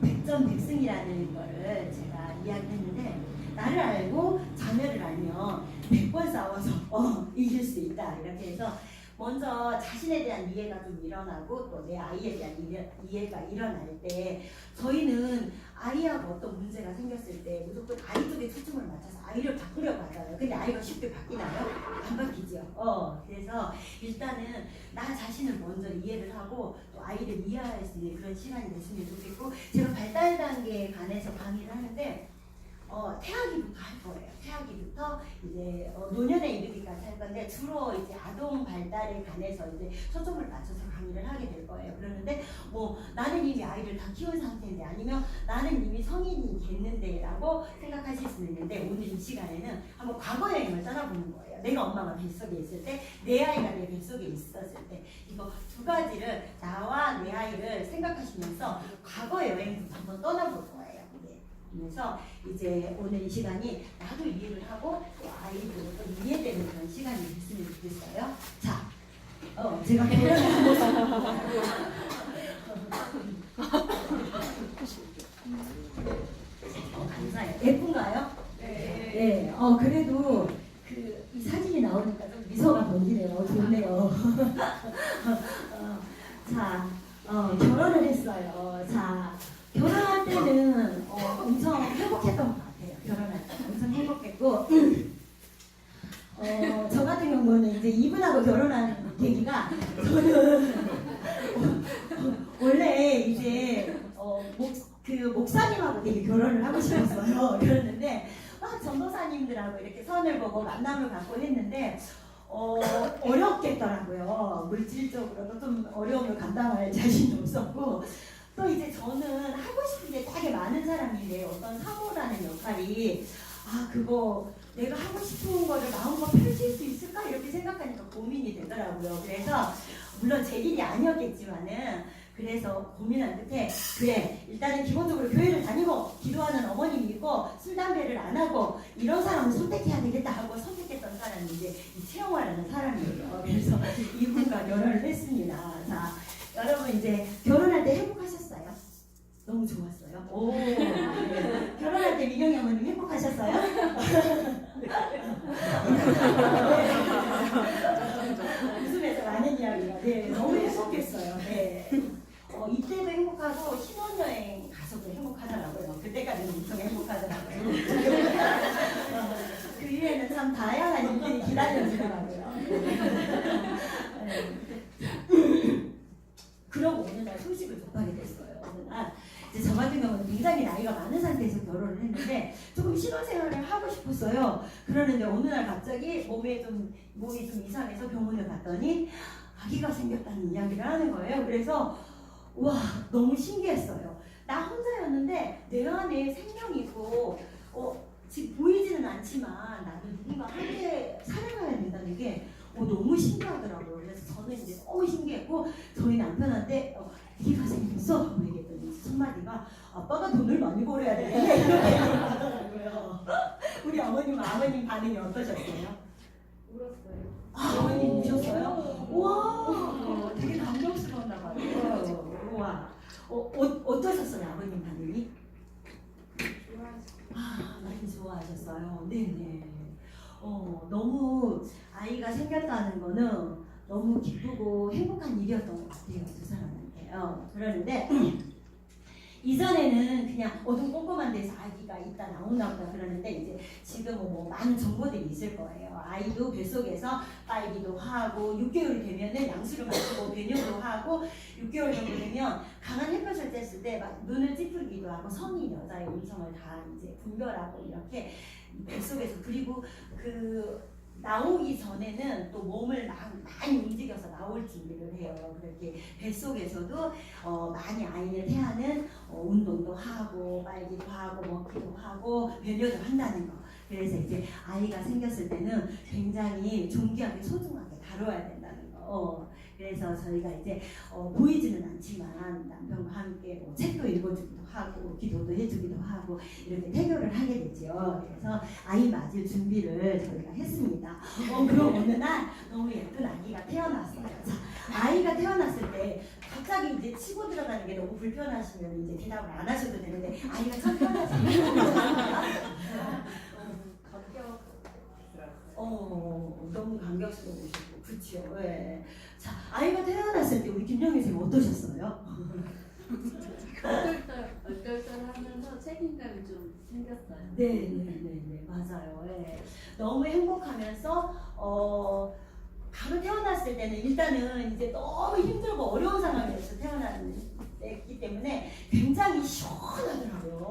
백전백승이라는 거를 제가 이야기했는데, 나를 알고 자녀를 알면 100번 싸워서 이길 수 있다. 이렇게 해서 먼저 자신에 대한 이해가 좀 일어나고 또 내 아이에 대한 이해가 일어날 때, 저희는 아이하고 어떤 문제가 생겼을 때 무조건 아이 쪽에 초점을 맞춰서 아이를 바꾸려고 하잖아요. 근데 아이가 쉽게 바뀌나요? 안 바뀌죠. 그래서 일단은 나 자신을 먼저 이해를 하고 또 아이를 이해할 수 있는 그런 시간이 됐으면 좋겠고, 제가 발달 단계에 관해서 강의를 하는데 태아기부터 할 거예요. 태아기부터 이제 노년에 이르기까지 할 건데, 주로 이제 아동 발달에 관해서 이제 초점을 맞춰서 강의를 하게 될 거예요. 그러는데 나는 이미 아이를 다 키운 상태인데, 아니면 나는 이미 성인이 됐는데라고 생각하실 수 있는데, 오늘 이 시간에는 한번 과거 여행을 떠나보는 거예요. 내가 엄마가 뱃속에 있을 때, 내 아이가 내 뱃속에 있었을 때, 이거 두 가지를, 나와 내 아이를 생각하시면서 과거 여행부터 한번 떠나볼 거예요. 그래서 이제 오늘 이 시간이 나도 이해를 하고 또 아이도 또 이해되는 그런 시간이 됐으면 좋겠어요. 자, 제가 결혼한 모습. 감사해요. 예쁜가요? 네. 그래도 이 사진이 나오니까 좀 미소가 번지네요. 좋네요. 자, 결혼을 했어요. 자. 결혼할 때는 엄청 행복했던 것 같아요. 결혼할 때 엄청 행복했고, 저 같은 경우는 이제 이분하고 결혼한 계기가, 저는 원래 이제 목사님하고 되게 결혼을 하고 싶었어요. 그랬는데 막 전도사님들하고 이렇게 선을 보고 만남을 갖고 했는데 어렵겠더라고요. 물질적으로도 좀 어려움을 감당할 자신이 없었고, 또 이제 저는 하고 싶은 게 되게 많은 사람인데, 어떤 사모라는 역할이 그거 내가 하고 싶은 거를 마음껏 펼칠 수 있을까? 이렇게 생각하니까 고민이 되더라고요. 그래서 물론 제 일이 아니었겠지만은, 그래서 고민한 끝에, 그래, 일단은 기본적으로 교회를 다니고 기도하는 어머님이 있고 술 담배를 안 하고 이런 사람을 선택해야 되겠다 하고 선택했던 사람이 이제 이채영화라는 사람이에요. 그래서 이분과 결혼을 했습니다. 자, 여러분 이제 결혼할 때 행복하셨어요? 너무 좋았어요. 오, 네. 결혼할 때 미경이 어머님 행복하셨어요? 웃으면서 많은 이야기가, 너무 행복했어요. 네. 이때도 행복하고 신혼여행 가서도 행복하더라고요. 그때까지는 엄청 행복하더라고요. 그 이후에는 참 다양한 일들이 기다려지더라고요. 그러고 어느 날 소식을 접하게 됐어요. 어느 날 이제 저 같은 경우는 굉장히 나이가 많은 상태에서 결혼을 했는데 조금 신혼생활을 하고 싶었어요. 그러는데 어느 날 갑자기 몸이 좀 이상해서 병원에 갔더니 아기가 생겼다는 이야기를 하는 거예요. 그래서 와, 너무 신기했어요. 나 혼자였는데 내 안에 생명이 있고 지금 보이지는 않지만 나는 누군가 함께 살아가야 된다는 게 너무 신기하더라고요. 그래서 저는 이제 너무 신기했고, 저희 남편한테 아기가 생겼어? 하고 얘기했더니 첫 마디가, 아빠가 돈을 많이 벌어야 되겠네, 이렇게 하더라고요. 우리 아버님 반응이 어떠셨어요? 울었어요. 어머님 우셨어요? 우와, 되게 감동스러웠나 봐요. 우와. 어떠셨어요, 아버님 반응이? 좋아했어요. 많이 좋아하셨어요. 네네. 너무 아이가 생겼다는 거는 너무 기쁘고 행복한 일이었던 것 같아요, 두 사람한테요. 그러는데 이전에는 그냥 어두운 꼼꼼한 데서 아기가 있다 나오나 보다 그러는데, 이제 지금은 많은 정보들이 있을 거예요. 아이도 뱃속에서 빨기도 하고, 6개월이 되면은 양수를 마시고 배뇨도 하고, 6개월 정도 되면 강한 햇볕을 쬐을 때 막 눈을 찌푸리기도 하고, 성인 여자의 음성을 다 이제 분별하고 이렇게 뱃속에서, 그리고 나오기 전에는 또 몸을 많이 움직여서 나올 준비를 해요. 그렇게 뱃속에서도 많이 아이를 태하는 운동도 하고 빨기도 하고 먹기도 하고 배려도 한다는 거. 그래서 이제 아이가 생겼을 때는 굉장히 존귀하게 소중하게 다뤄야 된다는 거. 그래서 저희가 이제 보이지는 않지만 남편과 함께 뭐 책도 읽어주기도 하고 기도도 해주기도 하고 이렇게 태교를 하게 되죠. 그래서 아이 맞을 준비를 저희가 했습니다. 그럼 어느 날 너무 예쁜 아기가 태어났어요. 자, 아이가 태어났을 때 갑자기 이제 치고 들어가는 게 너무 불편하시면 이제 대답을 안 하셔도 되는데 아이가 참 편하시네요. 너무 감격스러우시고 그렇죠. 예. 자, 아이가 태어났을 때 우리 김영희 선생님 어떠셨어요? 얼떨떨하면서 책임감이 좀 생겼어요. 네, 맞아요. 예. 너무 행복하면서 바로 태어났을 때는 일단은 이제 너무 힘들고 어려운 상황에서 태어났기 때문에 굉장히 시원하더라고요.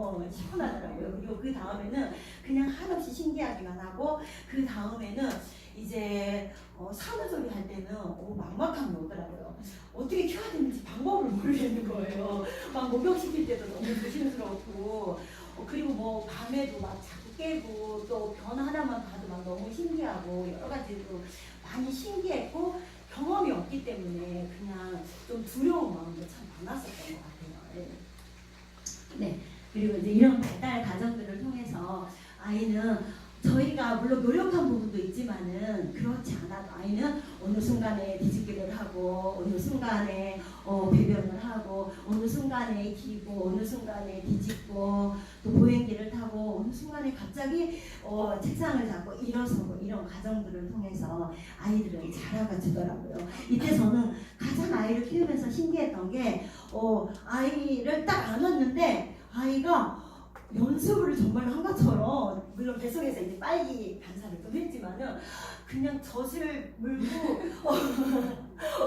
그리고 그 다음에는 그냥 한없이 신기하기만 하고 그 다음에는 이제 산후조리 할 때는 막막함이 오더라고요. 어떻게 키워야 되는지 방법을 모르겠는 거예요. 막 목욕시킬 때도 너무 조심스럽고 그리고 뭐 밤에도 막 자꾸 깨고 또 변 하나만 봐도 막 너무 신기하고 여러 가지로 많이 신기했고 경험이 없기 때문에 그냥 좀 두려운 마음도 참 많았었던 것 같아요. 네. 그리고 이제 이런 발달 과정들을 통해서 아이는 저희가 물론 노력한 부분도 있지만은 그렇지 않아도 아이는 어느 순간에 뒤집기를 하고 어느 순간에 배변을 하고 어느 순간에 기고 어느 순간에 뒤집고 또 보행기를 타고 어느 순간에 갑자기 책상을 잡고 일어서고 이런 과정들을 통해서 아이들은 자라가 주더라고요. 이때 저는 가장 아이를 키우면서 신기했던 게 아이를 딱 안았는데 아이가 연습을 정말 한 것처럼 물론 뱃속에서 이제 빨기 반사를 좀 했지만은 그냥 젖을 물고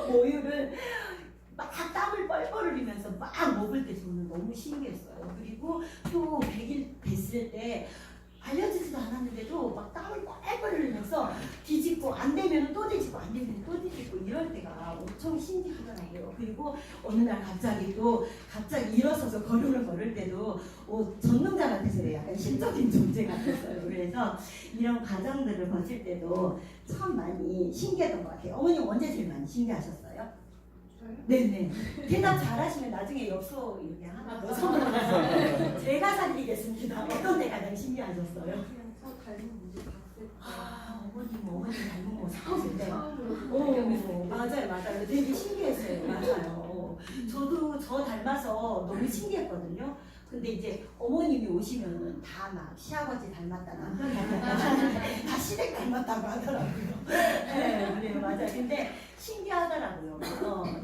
모유를 막 땀을 뻘뻘 흘리면서 막 먹을 때 저는 너무 신기했어요. 그리고 또 100일 됐을 때 알려지지도 않았는데도 막 땀을 뻘뻘 흘리면서 뒤집고 안 되면 또 뒤집고 안 되면 또 뒤집고 이럴 때가 엄청 신기하더라고요. 그리고 어느 날 갑자기 일어서서 걸음을 걸을 때도 전능자 같아서 약간 신적인 존재 같았어요. 그래서 이런 과정들을 거칠 때도 참 많이 신기했던 것 같아요. 어머님 언제 제일 많이 신기하셨어요? 네네. 대답 잘하시면 나중에 엽서 이렇게 하나 더 선물하세요. 제가 살리겠습니다. 어떤 데 가장 신기하셨어요? 그냥 저 닮은 모습 봤을 때. 어머님 닮은 거 사실 때. 맞아요. 되게 신기했어요. 맞아요. 저도 저 닮아서 너무 신기했거든요. 근데 이제 어머님이 오시면은 다 막 시아버지 닮았다, 남편 닮았다, 다 시댁 닮았다고 하더라고요. 네, 그래요, 맞아요. 근데 신기하더라고요.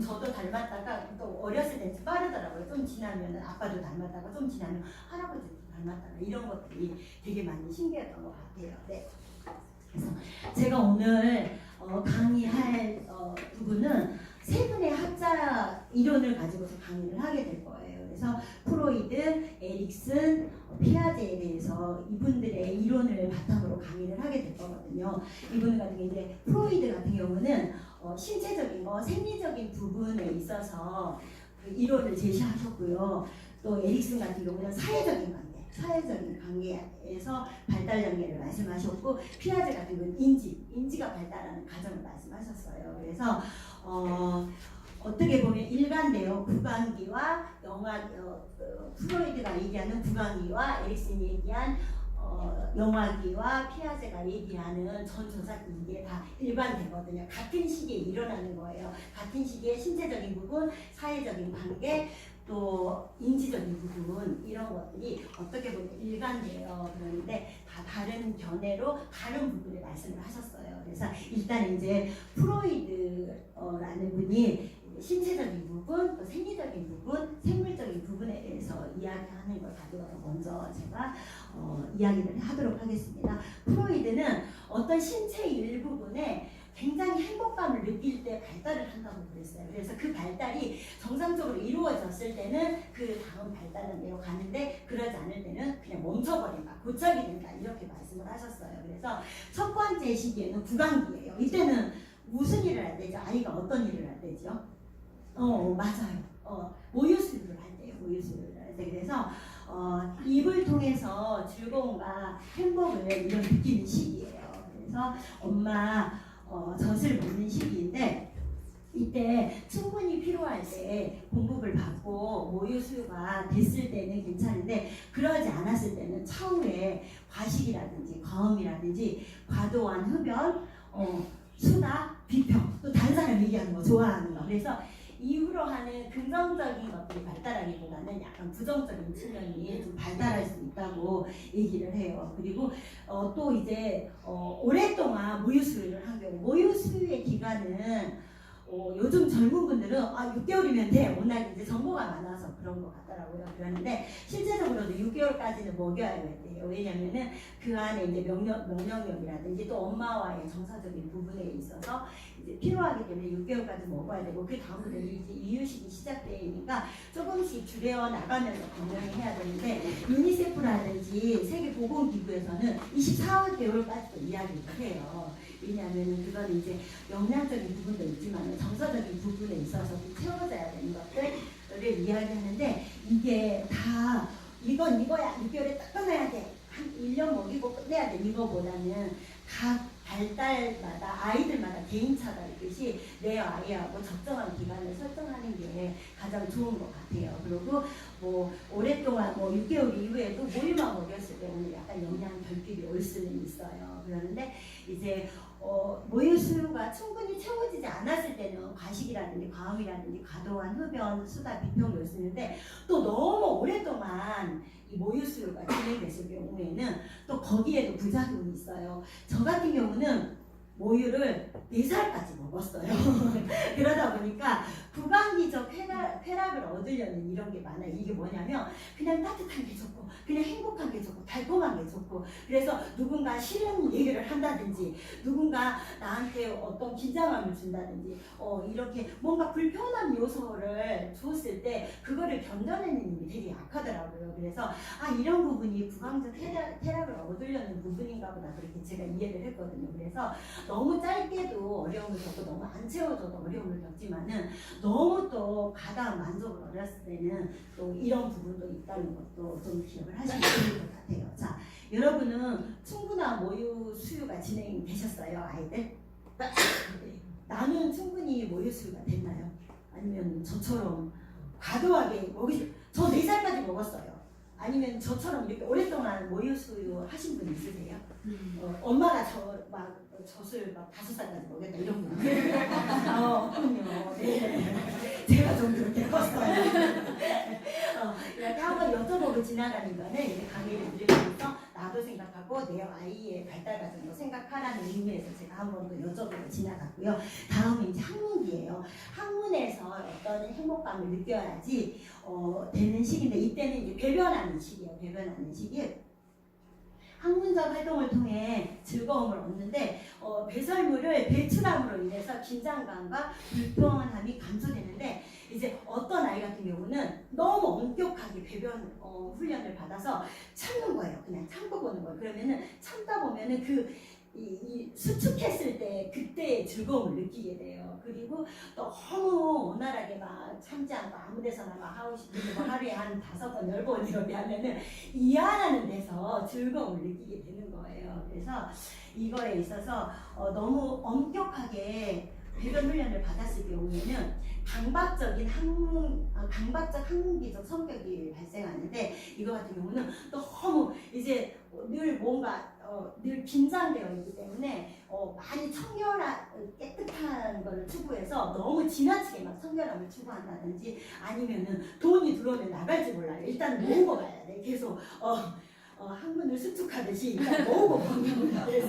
저도 닮았다가 또 어렸을 때 빠르더라고요. 좀 지나면은 아빠도 닮았다가 좀 지나면 할아버지도 닮았다가 이런 것들이 되게 많이 신기했던 것 같아요. 네. 그래서 제가 오늘 강의할 부분은 세 분의 학자 이론을 가지고서 강의를 하게 될 거예요. 그래서 프로이드, 에릭슨, 피아제에 대해서 이분들의 이론을 바탕으로 강의를 하게 될 거거든요. 이분 같은 경우 이제 프로이드 같은 경우는 신체적인 거, 생리적인 부분에 있어서 그 이론을 제시하셨고요. 또 에릭슨 같은 경우는 사회적인 관계에서 발달 단계를 말씀하셨고, 피아제 같은 경우는 인지가 발달하는 과정을 말씀하셨어요. 그래서 어떻게 보면 일관돼요. 구강기와 프로이드가 얘기하는 구강기와 에릭슨이 얘기한 영화기와 피아제가 얘기하는 전 조작기 이게 다 일관되거든요. 같은 시기에 일어나는 거예요. 같은 시기에 신체적인 부분, 사회적인 관계, 또 인지적인 부분 이런 것들이 어떻게 보면 일관돼요. 그런데 다 다른 견해로 다른 부분을 말씀을 하셨어요. 그래서 일단 이제 프로이드라는 분이 신체적인 부분, 또 생리적인 부분, 생물적인 부분에 대해서 이야기하는 걸 가지고 먼저 제가 이야기를 하도록 하겠습니다. 프로이드는 어떤 신체 일부분에 굉장히 행복감을 느낄 때 발달을 한다고 그랬어요. 그래서 그 발달이 정상적으로 이루어졌을 때는 그 다음 발달단계로 가는데 그러지 않을 때는 그냥 멈춰버린다, 고착이 된다 이렇게 말씀을 하셨어요. 그래서 첫 번째 시기에는 구강기예요. 이때는 무슨 일을 할 때죠? 아이가 어떤 일을 할 때죠? 맞아요. 모유수유를 할 때요. 모유수유를 할 때. 그래서 입을 통해서 즐거움과 행복을 이런 느끼는 시기예요. 그래서 엄마 젖을 먹는 시기인데 이때 충분히 필요할 때 공급을 받고 모유 수유가 됐을 때는 괜찮은데 그러지 않았을 때는 차후에 과식이라든지 과음이라든지 과도한 흡연, 수다, 비평, 또 다른 사람 얘기하는 거 좋아하는 거. 그래서 이후로 하는 긍정적인 것들이 발달하기보다는 약간 부정적인 측면이 좀 발달할 수 있다고 얘기를 해요. 그리고 또 이제 오랫동안 모유 수유를 한 경우 모유 수유의 기간은 요즘 젊은 분들은 6개월이면 돼. 워낙 이제 정보가 많아서 그런 것 같더라고요. 그러는데 실제적으로도 6개월까지는 먹여야 돼요. 왜냐면은 그 안에 이제 면역력이라든지 또 엄마와의 정서적인 부분에 있어서 이제 필요하기 때문에 6개월까지 먹어야 되고 그 다음부터 이제 이유식이 시작되니까 조금씩 줄여 나가면서 건강해야 되는데 유니세프라든지 세계보건기구에서는 24개월까지도 이야기를 해요. 왜냐하면 그건 이제 영양적인 부분도 있지만 정서적인 부분에 있어서 채워져야 되는 것들을 이야기하는데 이게 다 이건 이거야 6개월에 딱 끝내야 돼 한 1년 먹이고 끝내야 돼 이거보다는 각 발달마다 아이들마다 개인차가 있듯이 내 아이하고 적정한 기간을 설정하는 게 가장 좋은 것 같아요. 그리고 뭐 오랫동안 6개월 이후에도 모유만 먹였을 때는 약간 영양 결핍이 올 수는 있어요. 그러는데 이제 모유 수유가 충분히 채워지지 않았을 때는 과식이라든지 과음이라든지 과도한 흡연, 수다, 비평이 올 수 있는데 또 너무 오랫동안 이 모유 수유가 진행됐을 경우에는 또 거기에도 부작용이 있어요. 저 같은 경우는 모유를 4살까지 먹었어요. 그러다 보니까 구강기적 쾌락을 얻으려는 이런 게 많아요. 이게 뭐냐면 그냥 따뜻한 게 좋고 그냥 행복한 게 좋고 달콤한 게 좋고 그래서 누군가 싫은 얘기를 한다든지 누군가 나한테 어떤 긴장감을 준다든지 이렇게 뭔가 불편한 요소를 줬을 때 그거를 견뎌내는 힘이 되게 약하더라고요. 그래서 이런 부분이 구강적 쾌락을 얻으려는 부분인가 보다 그렇게 제가 이해를 했거든요. 그래서 너무 짧게도 어려움을 겪고 너무 안 채워줘도 어려움을 겪지만은 너무 또 과다한 만족을 얻었을 때는 또 이런 부분도 있다는 것도 좀 기억을 하시면 좋을 것 같아요. 자, 여러분은 충분한 모유 수유가 진행되셨어요, 아이들? 나는 충분히 모유 수유가 됐나요? 아니면 저처럼 과도하게 저 4살까지 먹었어요. 아니면 저처럼 이렇게 오랫동안 모유 수유 하신 분 있으세요? 엄마가 젖을 5살까지 먹였다 이런 분. 그럼요. 네. 제가 좀 그렇게 컸어요. 이렇게 한번 여쭤보고 지나가는 거는 이제 강의를 들으면서 나도 생각하고 내 아이의 발달 과정도 생각하라는 의미에서 제가 한번 더 여쭤보고 지나갔고요. 다음은 이제 학문기예요. 학문에서 어떤 행복감을 느껴야지 되는 시기인데 이때는 이제 배변하는 시기예요. 배변하는 시기. 학문적 활동을 통해 즐거움을 얻는데 배설물을 배출함으로 인해서 긴장감과 불편함이 감소되는데 이제 어떤 아이 같은 경우는 너무 엄격하게 배변 훈련을 받아서 참는 거예요. 그냥 참고 보는 거예요. 그러면은 참다 보면은 이 수축했을 때 그때의 즐거움을 느끼게 돼요. 그리고 너무 원활하게 막 참지 않고 아무 데서나 막 하고 싶은데 뭐 하루에 한 5번, 10번 이렇게 하면은 이해하는 데서 즐거움을 느끼게 되는 거예요. 그래서 이거에 있어서 너무 엄격하게 배변 훈련을 받았을 경우에는 강박적 항문기적 성격이 발생하는데 이거 같은 경우는 너무 이제 늘 뭔가 늘 긴장되어 있기 때문에 많이 깨끗한 걸 추구해서 너무 지나치게 막 청결함을 추구한다든지 아니면은 돈이 들어오면 나갈지 몰라요. 일단 모으고 가야 돼. 계속 항문을 수축하듯이 일단 모으고 먹는 거야. 그래서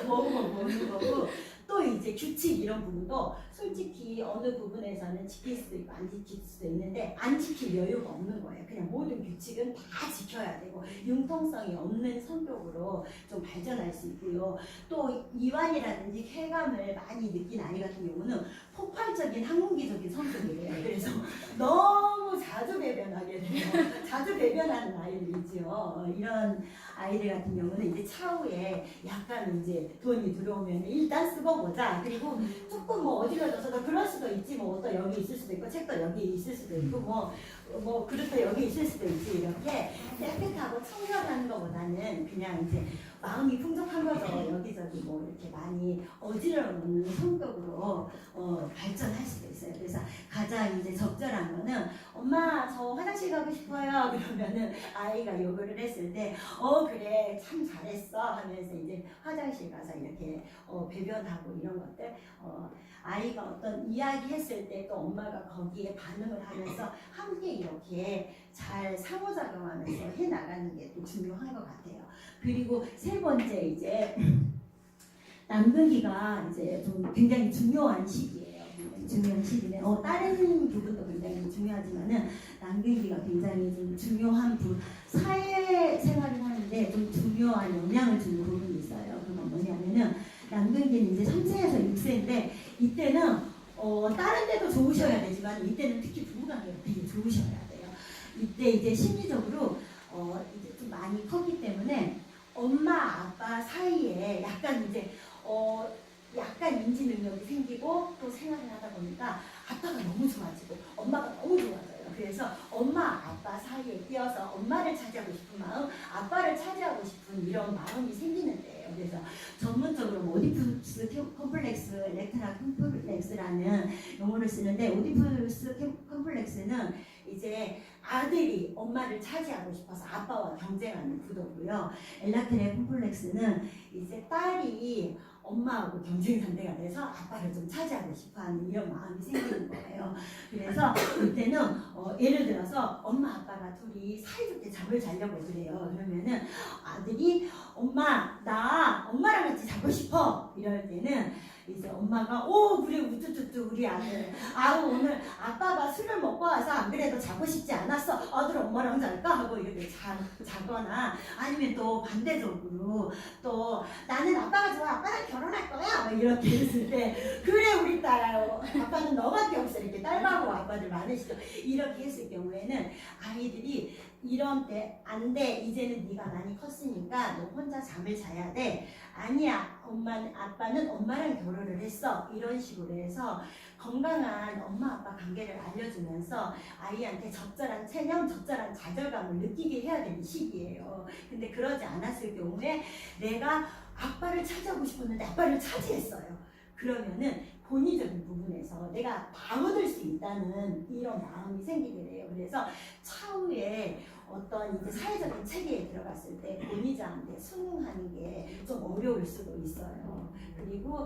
모으고 먹는 거고 또 이제 규칙 이런 부분도 솔직히 어느 부분에서는 지킬 수도 있고 안 지킬 수도 있는데 안 지킬 여유가 없는 거예요. 그냥 모든 규칙은 다 지켜야 되고 융통성이 없는 성격으로 좀 발전할 수 있고요. 또 이완이라든지 쾌감을 많이 느낀 아이 같은 경우는 폭발적인 항문기적인 성격이에요. 그래서 너무 자주 배변하게 돼요. 자주 배변하는 아이들이죠. 이런 아이들 같은 경우는 이제 차후에 약간 이제 돈이 들어오면 일단 쓰고 보자. 그리고 조금 뭐 어디가 져서 그럴 수도 있지 뭐 또 여기 있을 수도 있고 책도 여기 있을 수도 있고 뭐 뭐 그릇도 여기 있을 수도 있지. 이렇게 깨끗하고 청결한 것보다는 그냥 이제 마음이 풍족한 거죠. 여기저기 뭐 이렇게 많이 어지러운 성격으로 발전할 수도 있어요. 그래서 가장 이제 적절한 거는 엄마 저 화장실 가고 싶어요. 그러면은 아이가 요구를 했을 때 그래 참 잘했어 하면서 이제 화장실 가서 이렇게 배변하고 이런 것들 아이가 어떤 이야기 했을 때 또 엄마가 거기에 반응을 하면서 함께 이렇게 잘 상호작용하면서 해 나가는 게 또 중요한 것 같아요. 그리고 세 번째 이제 남근기가 이제 좀 굉장히 중요한 시기예요. 중요한 시기네. 다른 부분도 굉장히 중요하지만은 남근기가 굉장히 좀 중요한 사회 생활을 하는데 좀 중요한 영향을 주는 부분이 있어요. 그건 뭐냐면은 남근기는 이제 3세에서 6세인데 이때는 다른 데도 좋으셔야 되지만 이때는 특히 부부관계가 되게 좋으셔야 돼요. 이때 이제 심리적으로 이제 좀 많이 컸기 때문에 엄마 아빠 사이에 약간 이제 약간 인지 능력이 생기고 또 생활을 하다 보니까 아빠가 너무 좋아지고 엄마가 너무 좋아져요. 그래서 엄마 아빠 사이에 끼어서 엄마를 차지하고 싶은 마음, 아빠를 차지하고 싶은 이런 마음이 생기는데요. 그래서 전문적으로 오디푸스 컴플렉스, 엘렉트라 컴플렉스라는 용어를 쓰는데 오디푸스 컴플렉스는 이제 아들이 엄마를 차지하고 싶어서 아빠와 경쟁하는 구도고요. 엘라트레 콤플렉스는 이제 딸이 엄마하고 경쟁 상대가 돼서 아빠를 좀 차지하고 싶어하는 이런 마음이 생기는 거예요. 그래서 이때는 예를 들어서 엄마 아빠가 둘이 사이좋게 잠을 자려고 그래요. 그러면은 아들이 나 엄마랑 같이 자고 싶어 이럴 때는 이제 엄마가 그래 우쭈쭈쭈 우리 아들 오늘 아빠가 술을 먹고 와서 안 그래도 자고 싶지 않았어 아들 엄마랑 잘까 하고 이렇게 자거나 아니면 또 반대적으로 또 나는 아빠가 좋아 아빠랑 결혼할 거야 이렇게 했을 때 그래 우리 딸 아빠는 너밖에 없어 이렇게 딸하고 아빠들 많으시죠. 이렇게 했을 경우에는 아이들이 이런 때 안 돼 이제는 네가 많이 컸으니까 너 혼자 잠을 자야 돼 아니야 아빠는 엄마랑 결혼을 했어 이런 식으로 해서 건강한 엄마 아빠 관계를 알려주면서 아이한테 적절한 체념 적절한 좌절감을 느끼게 해야 되는 시기예요. 근데 그러지 않았을 경우에 내가 아빠를 차지하고 싶었는데 아빠를 차지했어요. 그러면은 본의적인 부분에서 내가 방어될 수 있다는 이런 마음이 생기게 돼요. 그래서 차후에 어떤 이제 사회적인 체계에 들어갔을 때 권위자한테 순응하는 게 좀 어려울 수도 있어요. 그리고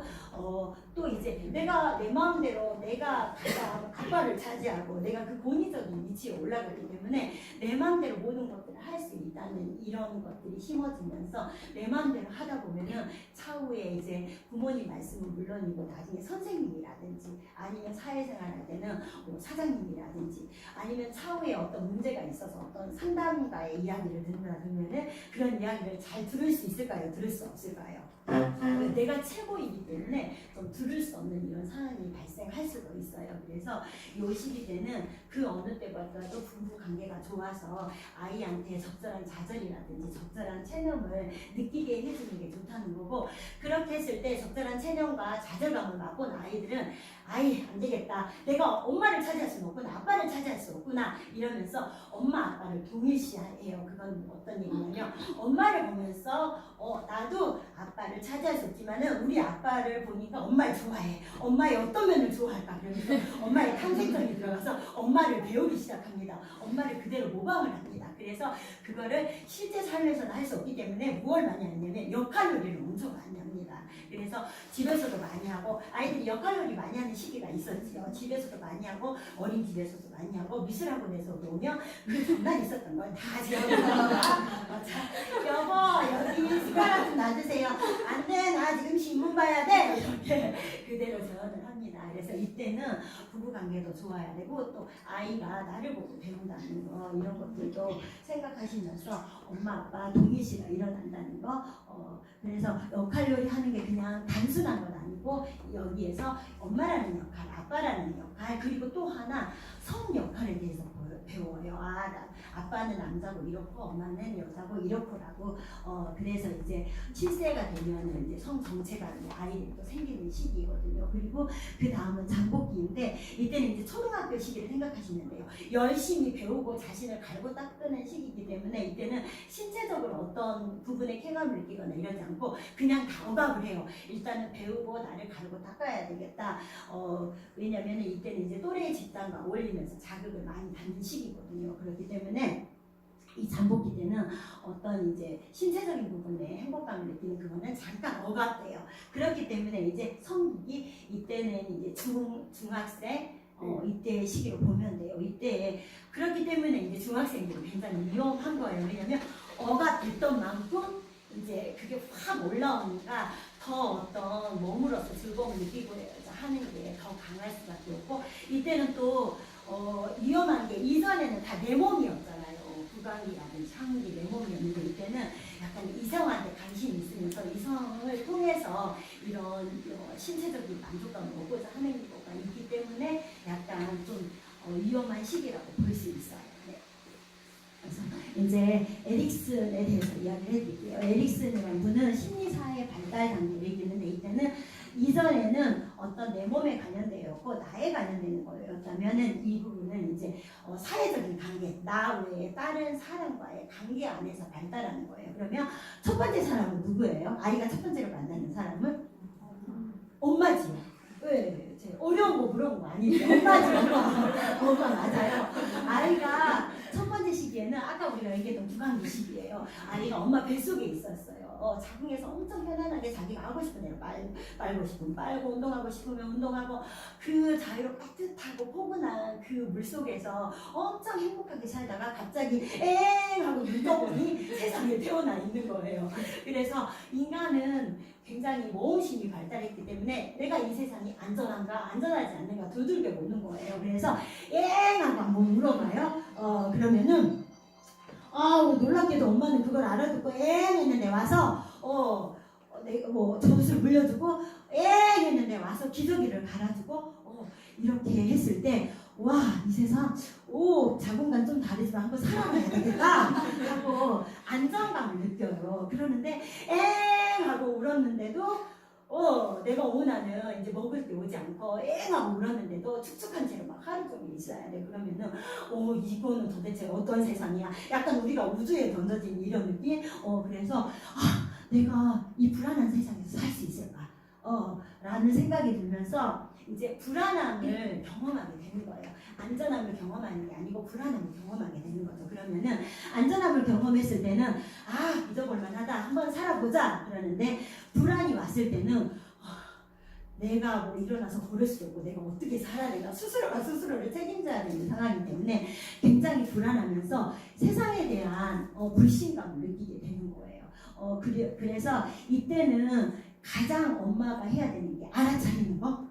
또 이제 내가 내 마음대로 내가 아빠를 차지하고 내가 그 권위적인 위치에 올라가기 때문에 내 마음대로 모든 것들을 할 수 있다는 이런 것들이 심어지면서 내 마음대로 하다 보면은 차후에 이제 부모님 말씀은 물론이고 나중에 선생님이라든지 아니면 사회생활 할 때는 사장님이라든지 아니면 차후에 어떤 문제가 있어서 어떤 상담가의 이야기를 듣는다 그러면은 그런 이야기를 잘 들을 수 있을까요? 들을 수 없을까요? 내가 최고이기 때문에 좀 들을 수 없는 이런 상황이 발생할 수도 있어요. 그래서 이 시기 때는 그 어느 때보다도 부부 관계가 좋아서 아이한테 적절한 좌절이라든지 적절한 체념을 느끼게 해주는 게 좋다는 거고 그렇게 했을 때 적절한 체념과 좌절감을 맛본 아이들은 안 되겠다. 내가 엄마를 차지할 수는 없구나. 아빠를 차지할 수 없구나. 이러면서 엄마 아빠를 동일시해요. 그건 어떤 얘기냐면 엄마를 보면서 나도 아빠를 차지할 수 없지만은 우리 아빠를 보니까 엄마를 좋아해. 엄마의 어떤 면을 좋아할까? 그러면서 엄마의 탐색점이 들어가서 엄마를 배우기 시작합니다. 엄마를 그대로 모방을 합니다. 그래서 그거를 실제 삶에서는 할 수 없기 때문에 무엇을 많이 하냐면 역할놀이를 엄청 많이 합니다. 그래서 집에서도 많이 하고 아이들이 역할놀이 많이 하는 시기가 있었죠. 집에서도 많이 하고 어린이집에서도 많이 하고 미술학원에서도 오면 그 전날 있었던 걸 다 지어서 여보 여기 숟가락 좀 놔주세요. 안돼 나 지금 신문 봐야 돼. 이렇게 그대로 재현을 합니다. 그래서 이때는 부부관계도 좋아야 되고 또 아이가 나를 보고 배운다는 거 이런 것들도 생각하시면서 엄마 아빠 동일시가 일어난다는 거 그래서 역할놀이 하는 게 그냥 단순한 건 아니고 여기에서 엄마라는 역할, 아빠라는 역할 그리고 또 하나 성 역할에 대해서 배워요. 아빠는 남자고 이렇고 엄마는 여자고 이렇고라고. 그래서 이제 7세가 되면은 이제 성 정체가 이제 아이들이 또 생기는 시기거든요. 그리고 그 다음은 장복기인데 이때는 이제 초등학교 시기를 생각하시면 돼요. 열심히 배우고 자신을 갈고 닦는 시기이기 때문에 이때는 신체적으로 어떤 부분에 쾌감을 느끼거나 이러지 않고 그냥 다 억압을 해요. 일단은 배우고 나를 가르고 닦아야 되겠다. 왜냐면 이때는 이제 또래 집단과 어울리면서 자극을 많이 받는 시기거든요. 그렇기 때문에 이 잠복기 때는 어떤 이제 신체적인 부분에 행복감을 느끼는 그거는 잠깐 억압돼요. 그렇기 때문에 이제 성국이 이때는 이제 중학생 이때 시기로 보면 돼요. 이때 그렇기 때문에 이제 중학생들이 굉장히 위험한 거예요. 왜냐면 억압됐던 만큼 이제 그게 확 올라오니까 더 어떤 몸으로서 즐거움을 느끼고 하는 게 더 강할 수밖에 없고 이때는 또 위험한 게 이전에는 다 내 몸이었잖아요. 구강이라든지 항기 내 몸이었는데 이때는 약간 이성한테 관심이 있으면서 이성을 통해서 이런 신체적인 만족감을 얻고자 하는 거가 있기 때문에 약간 좀 위험한 시기라고 볼 수 있어요. 네. 그래서 이제 에릭슨에 대해서 이야기를 해드릴게요. 에릭슨이라는 분은 심리사회 발달 단계를 얘기했는데 이때는 이전에는 어떤 내 몸에 관련되었고 나에 관련되는 거였다면은 이 부분은 이제 사회적인 관계, 나 외에 다른 사람과의 관계 안에서 발달하는 거예요. 그러면 첫 번째 사람은 누구예요? 아이가 첫 번째로 만나는 사람은 엄마지요. 왜? 어려운 거 물어본 거 아니에요. 엄마지, 엄마 맞아요. 아이가 첫 번째 시기에는 아까 우리가 얘기했던 구강기 시기예요. 아이가 엄마 뱃속에 있었어요. 자궁에서 엄청 편안하게 자기가 하고 싶은 대로 빨고 싶으면 빨고 운동하고 싶으면 운동하고 그 자유롭고 따뜻하고 포근한 그 물속에서 엄청 행복하게 살다가 갑자기 엥 하고 눈 떠보니 세상에 태어나 있는 거예요. 그래서 인간은 굉장히 모험심이 발달했기 때문에 내가 이 세상이 안전한가 안전하지 않는가 두들겨 보는 거예요. 그래서 엥 하고 한번 물어봐요. 그러면은 놀랍게도 엄마는 그걸 알아듣고 엥 했는데 와서 내가 뭐 젖을 물려주고 엥 했는데 와서 기저귀를 갈아주고 이렇게 했을 때 와 이 세상 자궁간 좀 다르지만 한번 살아봐야 되겠다 하고 안정감을 느껴요. 그러는데 엥 하고 울었는데도 내가 원하는 이제 먹을 게 오지 않고 엥 하고 울었는데도 축축한 채로 막 하루 종일 있어야 돼. 그러면은 이거는 도대체 어떤 세상이야? 약간 우리가 우주에 던져진 이런 느낌? 그래서 내가 이 불안한 세상에서 살 수 있을까? 라는 생각이 들면서 이제 불안함을 경험하게 되는 거예요. 안전함을 경험하는 게 아니고 불안함을 경험하게 되는 거죠. 그러면은 안전함을 경험했을 때는 믿어볼 만하다. 한번 살아보자. 그러는데 불안이 왔을 때는 내가 뭐 일어나서 걸을 수도 없고 내가 어떻게 살아야 되나 스스로가 스스로를 책임져야 되는 상황이기 때문에 굉장히 불안하면서 세상에 대한 불신감을 느끼게 되는 거예요. 그래서 이때는 가장 엄마가 해야 되는 게 알아차리는 거.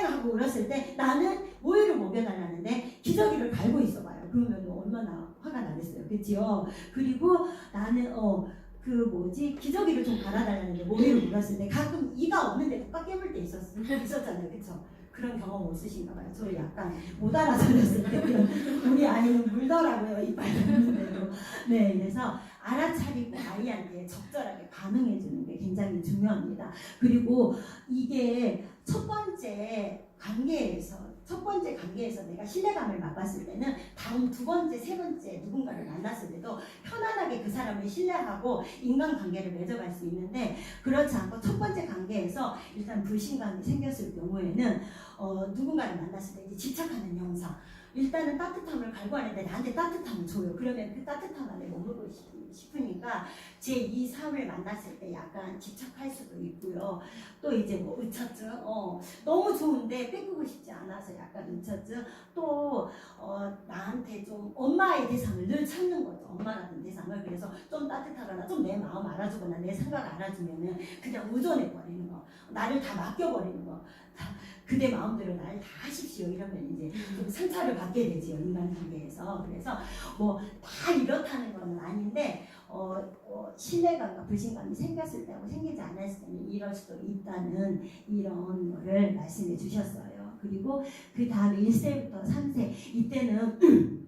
하고 울었을 때 나는 모유를 먹여달라는데 기저귀를 갈고 있어봐요. 그러면 얼마나 화가 나겠어요. 그치요? 그리고 나는 기저귀를 좀 갈아달라는데 모유를 물었을 때 가끔 이가 없는데 꽉 깨물 때 있었잖아요. 그쵸? 그런 경험 없으신가 봐요. 저 약간 못 알아차렸을 때 우리 아이는 물더라고요. 이빨 없는데도. 네, 그래서 알아차리고 아이한테 적절하게 반응해주는 게 굉장히 중요합니다. 그리고 이게 첫 번째 관계에서 내가 신뢰감을 맛봤을 때는 다음 두 번째, 세 번째 누군가를 만났을 때도 편안하게 그 사람을 신뢰하고 인간관계를 맺어갈 수 있는데 그렇지 않고 첫 번째 관계에서 일단 불신감이 생겼을 경우에는 누군가를 만났을 때 이제 집착하는 형상 일단은 따뜻함을 갈구하는데 나한테 따뜻함을 줘요. 그러면 그 따뜻함 안에 머물고 싶으니까 제2, 3을 만났을 때 약간 집착할 수도 있고요. 또 이제 뭐 의처증, 너무 좋은데 뺏기고 싶지 않아서 약간 의처증, 또 나한테 좀 엄마의 대상을 늘 찾는 거죠. 엄마 같은 대상을. 그래서 좀 따뜻하거나 좀 내 마음 알아주거나 내 생각 알아주면은 그냥 의존해버리는 거, 나를 다 맡겨버리는 거. 그대 마음대로 나를 다 하십시오 이러면 이제 좀 상처를 받게 되지요, 인간관계에서. 그래서 뭐 다 이렇다는 건 아닌데 신뢰감과 불신감이 생겼을 때하고 생기지 않았을 때는 이럴 수도 있다는 이런 거를 말씀해 주셨어요. 그리고 그 다음에 1세부터 3세 이때는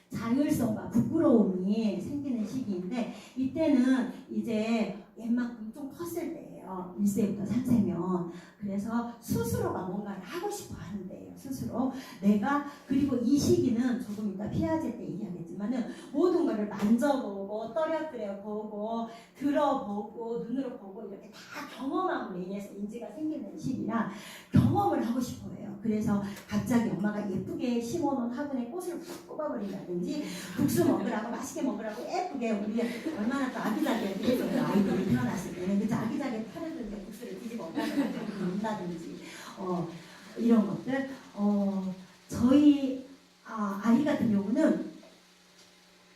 자율성과 부끄러움이 생기는 시기인데 이때는 이제 얘만큼 좀 컸을 때예요. 1세부터 3세면. 그래서 스스로가 뭔가를 하고 싶어 하는데요. 스스로 내가 그리고 이 시기는 조금 이따 피아제 때 얘기하겠지만은 모든 거를 만져보고 떨어뜨려 보고 들어보고 눈으로 보고 이렇게 다 경험함으로 인해서 인지가 생기는 시기라 경험을 하고 싶어 해요. 그래서 갑자기 엄마가 예쁘게 심어놓은 화분에 꽃을 푹 뽑아버린다든지 국수 먹으라고 맛있게 먹으라고 예쁘게 우리 얼마나 또 아기자기하게 해줘요. 아이들이 태어났을 때는 그래서 아기자기하게 타르는데 국수를 뒤집어 먹는다든지 이런 것들 저희 아이 같은 경우는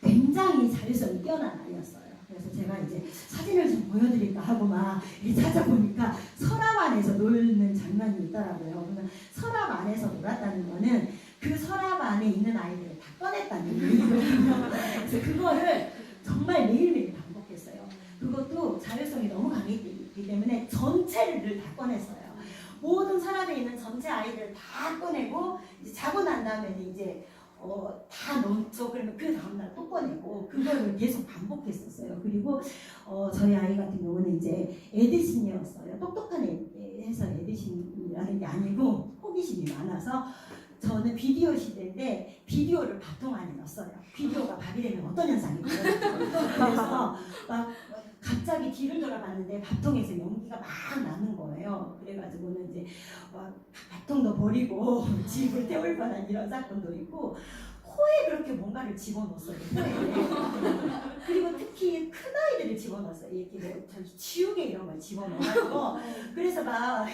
굉장히 자율성이 뛰어난 아이였어요. 그래서 제가 이제 사진을 좀 보여드릴까 하고 막 찾아보니까 서랍 안에서 노는 장면이 있더라고요. 그러면 서랍 안에서 놀았다는 거는 그 서랍 안에 있는 아이들을 다 꺼냈다는 얘기거든요. 그래서 그거를 정말 매일매일 반복했어요. 그것도 자율성이 너무 강했기 때문에 전체를 다 꺼냈어요. 모든 서랍에 있는 전체 아이들을 다 꺼내고 이제 자고 난 다음에 이제 다 넣죠. 그러면 그 다음날 또 꺼내고 그거를 계속 반복했었어요. 그리고 저희 아이 같은 경우는 이제 에디슨이었어요. 똑똑한 애해서 에디슨이라는 게 아니고 호기심이 많아서 저는 비디오 시대인데 비디오를 밥통 안에 넣었어요. 비디오가 밥이 되면 어떤 현상이 있거든요. 그래서 막 갑자기 뒤를 돌아봤는데 밥통에서 연기가 막 나는 거예요. 그래가지고는 이제 막 밥통도 버리고 집을 태울 뻔한 이런 사건도 있고 코에 그렇게 뭔가를 집어넣었어요. 코에. 그리고 특히 큰 아이들을 집어넣었어요. 이렇게 저기 지우개 이런 걸 집어넣어서 그래서 막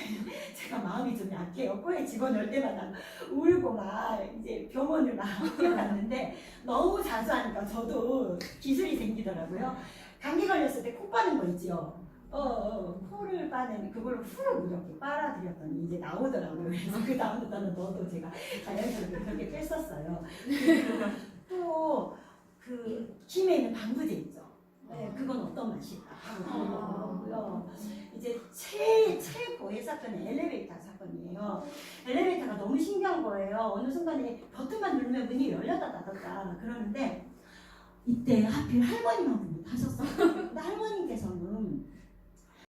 제가 마음이 좀 약해요. 코에 집어넣을 때마다 울고 막 이제 병원을 막 뛰어갔는데 너무 자주 하니까 저도 기술이 생기더라고요. 감기 걸렸을 때 코 빠는 거 있죠. 코를 빠는 그걸로 후룩 이렇게 빨아들였더니 이제 나오더라고요. 그래서 그 다음부터는 너도 제가 자연스럽게 그렇게 뺐었어요. 또 그 김에 있는 방부제 있죠. 네, 그건 어떤 맛일까? 이제 최고의 사건은 엘리베이터 사건이에요. 엘리베이터가 너무 신기한 거예요. 어느 순간에 버튼만 누르면 문이 열렸다 닫았다 그러는데 이때 하필 할머니만 분이 타셨어요. 근데 할머니께서는